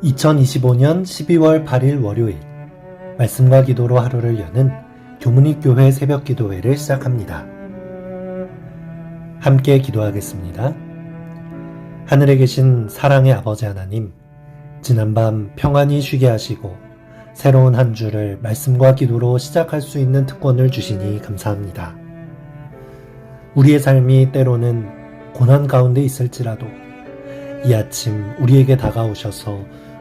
2025년 12월 8일 월요일 말씀과 기도로 하루를 여는 교문익교회 새벽기도회를 시작합니다. 함께 기도하겠습니다. 하늘에 계신 사랑의 아버지 하나님, 지난밤 평안히 쉬게 하시고 새로운 한 주를 말씀과 기도로 시작할 수 있는 특권을 주시니 감사합니다. 우리의 삶이 때로는 고난 가운데 있을지라도 이 아침 우리에게 다가오셔서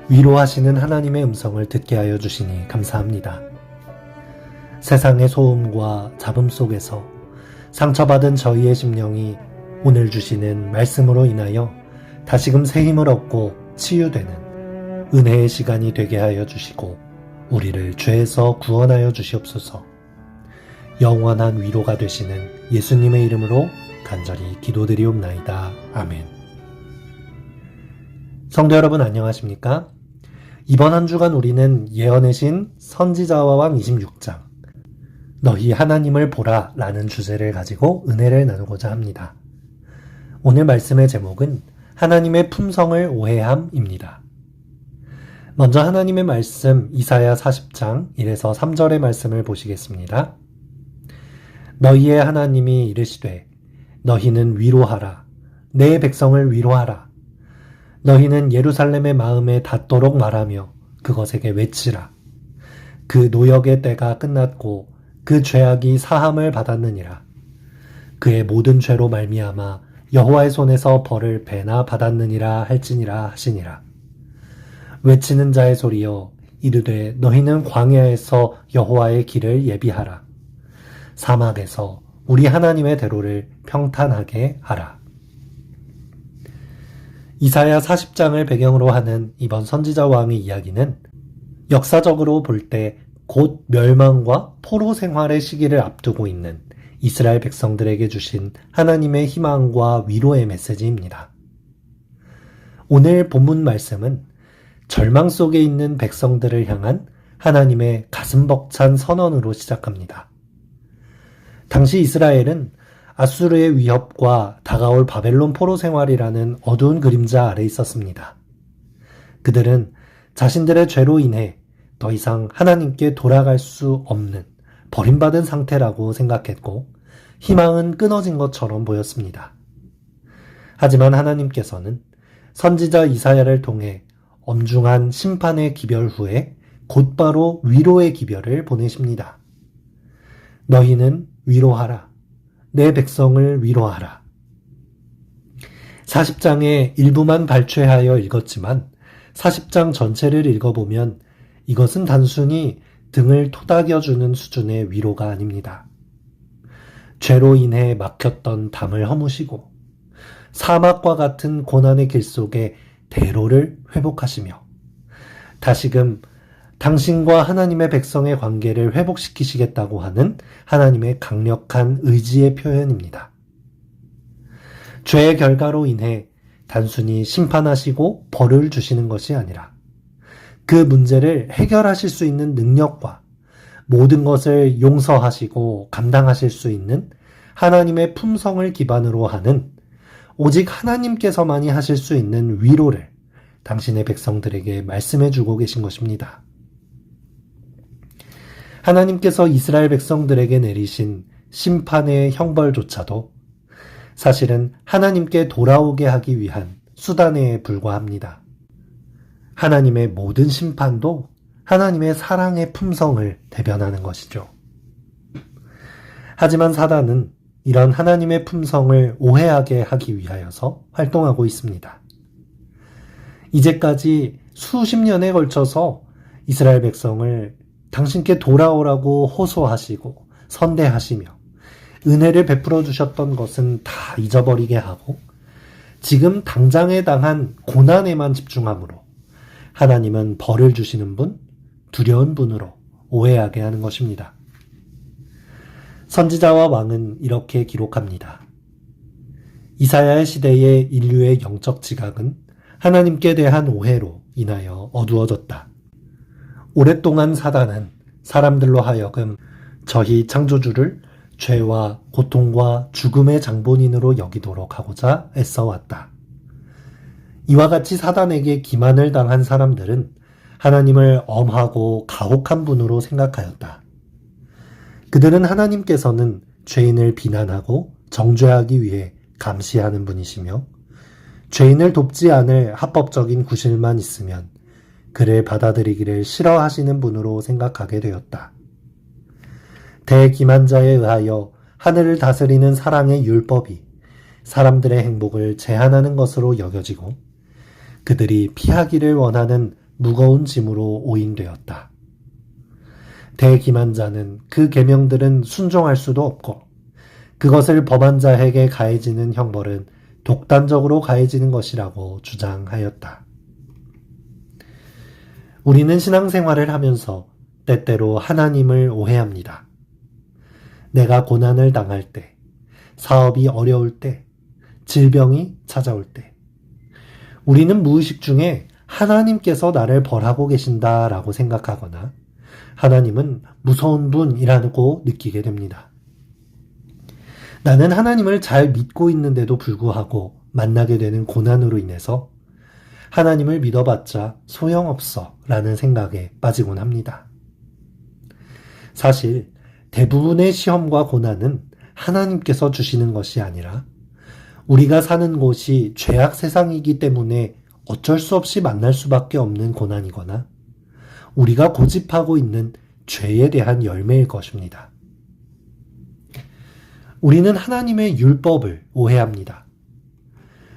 위로하시는 하나님의 음성을 듣게 하여 주시니 감사합니다. 세상의 소음과 잡음 속에서 상처받은 저희의 심령이 오늘 주시는 말씀으로 인하여 다시금 새 힘을 얻고 치유되는 은혜의 시간이 되게 하여 주시고 우리를 죄에서 구원하여 주시옵소서. 영원한 위로가 되시는 예수님의 이름으로 간절히 기도드리옵나이다. 아멘. 성도 여러분 안녕하십니까? 이번 한 주간 우리는 예언의 신 선지자와 왕 26장 너희 하나님을 보라 라는 주제를 가지고 은혜를 나누고자 합니다. 오늘 말씀의 제목은 하나님의 품성을 오해함입니다. 먼저 하나님의 말씀 이사야 40장 1에서 3절의 말씀을 보시겠습니다. 너희의 하나님이 이르시되 너희는 위로하라. 내 백성을 위로하라. 너희는 예루살렘의 마음에 닿도록 말하며 그것에게 외치라. 그 노역의 때가 끝났고 그 죄악이 사함을 받았느니라. 그의 모든 죄로 말미암아 여호와의 손에서 벌을 배나 받았느니라 할지니라 하시니라. 외치는 자의 소리여 이르되 너희는 광야에서 여호와의 길을 예비하라. 사막에서 우리 하나님의 대로를 평탄하게 하라. 이사야 40장을 배경으로 하는 이번 선지자 왕의 이야기는 역사적으로 볼 때 곧 멸망과 포로 생활의 시기를 앞두고 있는 이스라엘 백성들에게 주신 하나님의 희망과 위로의 메시지입니다. 오늘 본문 말씀은 절망 속에 있는 백성들을 향한 하나님의 가슴 벅찬 선언으로 시작합니다. 당시 이스라엘은 아수르의 위협과 다가올 바벨론 포로 생활이라는 어두운 그림자 아래 있었습니다. 그들은 자신들의 죄로 인해 더 이상 하나님께 돌아갈 수 없는 버림받은 상태라고 생각했고 희망은 끊어진 것처럼 보였습니다. 하지만 하나님께서는 선지자 이사야를 통해 엄중한 심판의 기별 후에 곧바로 위로의 기별을 보내십니다. 너희는 위로하라. 내 백성을 위로하라. 40장의 일부만 발췌하여 읽었지만 40장 전체를 읽어보면 이것은 단순히 등을 토닥여주는 수준의 위로가 아닙니다. 죄로 인해 막혔던 담을 허무시고 사막과 같은 고난의 길 속에 대로를 회복하시며 다시금 당신과 하나님의 백성의 관계를 회복시키시겠다고 하는 하나님의 강력한 의지의 표현입니다. 죄의 결과로 인해 단순히 심판하시고 벌을 주시는 것이 아니라 그 문제를 해결하실 수 있는 능력과 모든 것을 용서하시고 감당하실 수 있는 하나님의 품성을 기반으로 하는 오직 하나님께서만이 하실 수 있는 위로를 당신의 백성들에게 말씀해 주고 계신 것입니다. 하나님께서 이스라엘 백성들에게 내리신 심판의 형벌조차도 사실은 하나님께 돌아오게 하기 위한 수단에 불과합니다. 하나님의 모든 심판도 하나님의 사랑의 품성을 대변하는 것이죠. 하지만 사단은 이런 하나님의 품성을 오해하게 하기 위하여서 활동하고 있습니다. 이제까지 수십 년에 걸쳐서 이스라엘 백성을 당신께 돌아오라고 호소하시고 선대하시며 은혜를 베풀어 주셨던 것은 다 잊어버리게 하고 지금 당장에 당한 고난에만 집중함으로 하나님은 벌을 주시는 분, 두려운 분으로 오해하게 하는 것입니다. 선지자와 왕은 이렇게 기록합니다. 이사야의 시대의 인류의 영적 지각은 하나님께 대한 오해로 인하여 어두워졌다. 오랫동안 사단은 사람들로 하여금 저희 창조주를 죄와 고통과 죽음의 장본인으로 여기도록 하고자 애써왔다. 이와 같이 사단에게 기만을 당한 사람들은 하나님을 엄하고 가혹한 분으로 생각하였다. 그들은 하나님께서는 죄인을 비난하고 정죄하기 위해 감시하는 분이시며 죄인을 돕지 않을 합법적인 구실만 있으면 그를 받아들이기를 싫어하시는 분으로 생각하게 되었다. 대기만자에 의하여 하늘을 다스리는 사랑의 율법이 사람들의 행복을 제한하는 것으로 여겨지고 그들이 피하기를 원하는 무거운 짐으로 오인되었다. 대기만자는 그 계명들은 순종할 수도 없고 그것을 범한 자에게 가해지는 형벌은 독단적으로 가해지는 것이라고 주장하였다. 우리는 신앙생활을 하면서 때때로 하나님을 오해합니다. 내가 고난을 당할 때, 사업이 어려울 때, 질병이 찾아올 때, 우리는 무의식 중에 하나님께서 나를 벌하고 계신다라고 생각하거나 하나님은 무서운 분이라고 느끼게 됩니다. 나는 하나님을 잘 믿고 있는데도 불구하고 만나게 되는 고난으로 인해서 하나님을 믿어봤자 소용없어 라는 생각에 빠지곤 합니다. 사실 대부분의 시험과 고난은 하나님께서 주시는 것이 아니라 우리가 사는 곳이 죄악 세상이기 때문에 어쩔 수 없이 만날 수밖에 없는 고난이거나 우리가 고집하고 있는 죄에 대한 열매일 것입니다. 우리는 하나님의 율법을 오해합니다.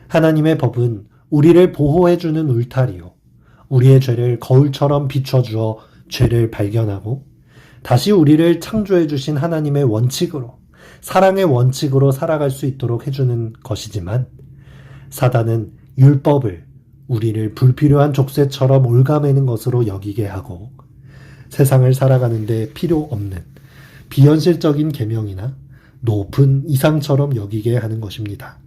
하나님의 법은 우리를 보호해주는 울타리요, 우리의 죄를 거울처럼 비춰주어 죄를 발견하고 다시 우리를 창조해주신 하나님의 원칙으로, 사랑의 원칙으로 살아갈 수 있도록 해주는 것이지만 사단은 율법을 우리를 불필요한 족쇄처럼 올가매는 것으로 여기게 하고 세상을 살아가는 데 필요 없는 비현실적인 계명이나 높은 이상처럼 여기게 하는 것입니다.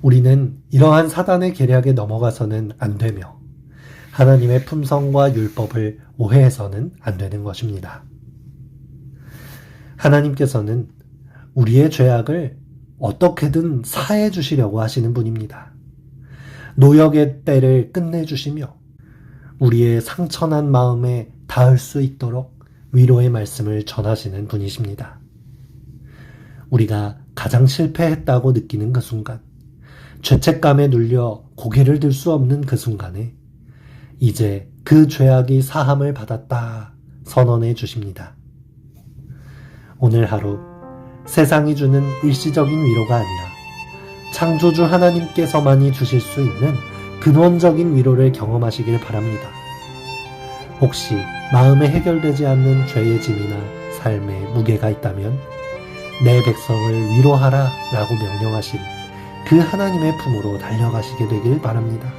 우리는 이러한 사단의 계략에 넘어가서는 안 되며 하나님의 품성과 율법을 오해해서는 안 되는 것입니다. 하나님께서는 우리의 죄악을 어떻게든 사해 주시려고 하시는 분입니다. 노역의 때를 끝내주시며 우리의 상처난 마음에 닿을 수 있도록 위로의 말씀을 전하시는 분이십니다. 우리가 가장 실패했다고 느끼는 그 순간, 죄책감에 눌려 고개를 들 수 없는 그 순간에 이제 그 죄악이 사함을 받았다 선언해 주십니다. 오늘 하루 세상이 주는 일시적인 위로가 아니라 창조주 하나님께서만이 주실 수 있는 근원적인 위로를 경험하시길 바랍니다. 혹시 마음에 해결되지 않는 죄의 짐이나 삶의 무게가 있다면 내 백성을 위로하라 라고 명령하신 그 하나님의 품으로 달려가시게 되길 바랍니다.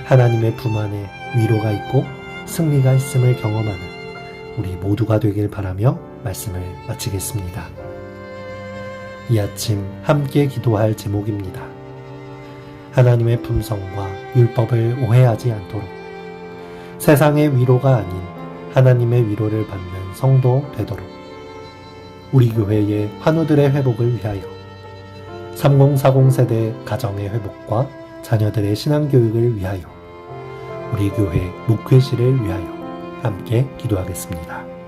하나님의 품 안에 위로가 있고 승리가 있음을 경험하는 우리 모두가 되길 바라며 말씀을 마치겠습니다. 이 아침 함께 기도할 제목입니다. 하나님의 품성과 율법을 오해하지 않도록 세상의 위로가 아닌 하나님의 위로를 받는 성도 되도록 우리 교회의 환우들의 회복을 위하여 3040 세대 가정의 회복과 자녀들의 신앙교육을 위하여 우리 교회 목회실을 위하여 함께 기도하겠습니다.